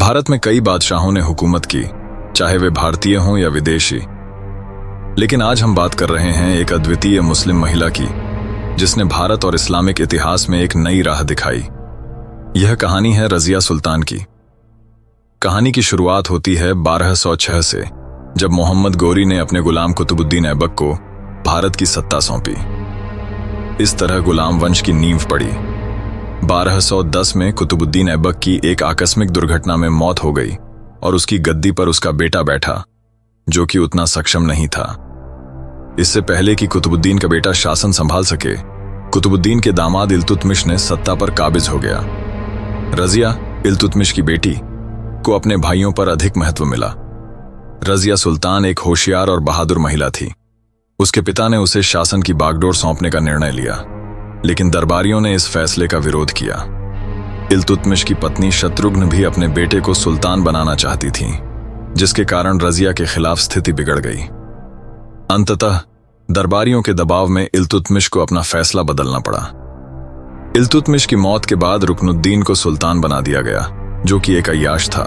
भारत में कई बादशाहों ने हुकूमत की, चाहे वे भारतीय हों या विदेशी। लेकिन आज हम बात कर रहे हैं एक अद्वितीय मुस्लिम महिला की, जिसने भारत और इस्लामिक इतिहास में एक नई राह दिखाई। यह कहानी है रज़िया सुल्तान की। कहानी की शुरुआत होती है 1206 से, जब मोहम्मद गोरी ने अपने गुलाम कुतुबुद्दीन ऐबक को भारत की सत्ता सौंपी। इस तरह गुलाम वंश की नींव पड़ी। 1210 में कुतुबुद्दीन ऐबक की एक आकस्मिक दुर्घटना में मौत हो गई और उसकी गद्दी पर उसका बेटा बैठा, जो कि उतना सक्षम नहीं था। इससे पहले कि कुतुबुद्दीन का बेटा शासन संभाल सके, कुतुबुद्दीन के दामाद इल्तुतमिश ने सत्ता पर काबिज हो गया। रज़िया, इल्तुतमिश की बेटी, को अपने भाइयों पर अधिक महत्व मिला। रज़िया सुल्तान एक होशियार और बहादुर महिला थी। उसके पिता ने उसे शासन की बागडोर सौंपने का निर्णय लिया, लेकिन दरबारियों ने इस फैसले का विरोध किया। इल्तुतमिश की पत्नी शत्रुघ्न भी अपने बेटे को सुल्तान बनाना चाहती थी, जिसके कारण रज़िया के खिलाफ स्थिति बिगड़ गई। अंततः दरबारियों के दबाव में इल्तुतमिश को अपना फैसला बदलना पड़ा। इल्तुतमिश की मौत के बाद रुकनुद्दीन को सुल्तान बना दिया गया, जो कि एक अय्याश था।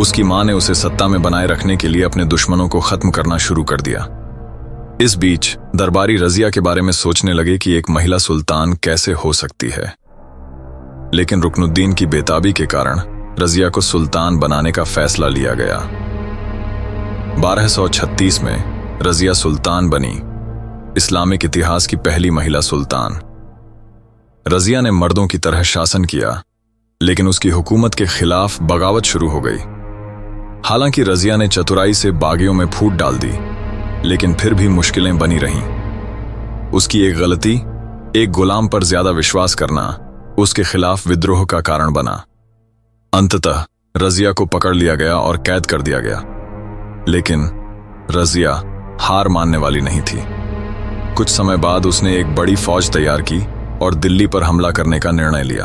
उसकी मां ने उसे सत्ता में बनाए रखने के लिए अपने दुश्मनों को खत्म करना शुरू कर दिया। इस बीच दरबारी रज़िया के बारे में सोचने लगे कि एक महिला सुल्तान कैसे हो सकती है। लेकिन रुकनुद्दीन की बेताबी के कारण रज़िया को सुल्तान बनाने का फैसला लिया गया। 1236 में रज़िया सुल्तान बनी, इस्लामिक इतिहास की पहली महिला सुल्तान। रज़िया ने मर्दों की तरह शासन किया, लेकिन उसकी हुकूमत के खिलाफ बगावत शुरू हो गई। हालांकि रज़िया ने चतुराई से बागियों में फूट डाल दी, लेकिन फिर भी मुश्किलें बनी रहीं। उसकी एक गलती, एक गुलाम पर ज्यादा विश्वास करना, उसके खिलाफ विद्रोह का कारण बना। अंततः रज़िया को पकड़ लिया गया और कैद कर दिया गया। लेकिन रज़िया हार मानने वाली नहीं थी। कुछ समय बाद उसने एक बड़ी फौज तैयार की और दिल्ली पर हमला करने का निर्णय लिया।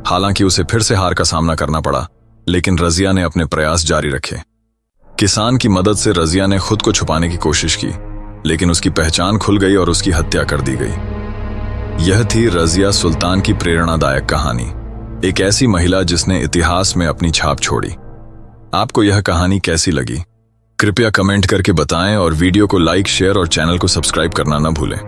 हालांकि उसे फिर से हार का सामना करना पड़ा, लेकिन रज़िया ने अपने प्रयास जारी रखे। किसान की मदद से रज़िया ने खुद को छुपाने की कोशिश की, लेकिन उसकी पहचान खुल गई और उसकी हत्या कर दी गई। यह थी रज़िया सुल्तान की प्रेरणादायक कहानी, एक ऐसी महिला जिसने इतिहास में अपनी छाप छोड़ी। आपको यह कहानी कैसी लगी? कृपया कमेंट करके बताएं और वीडियो को लाइक, शेयर और चैनल को सब्सक्राइब करना न भूलें।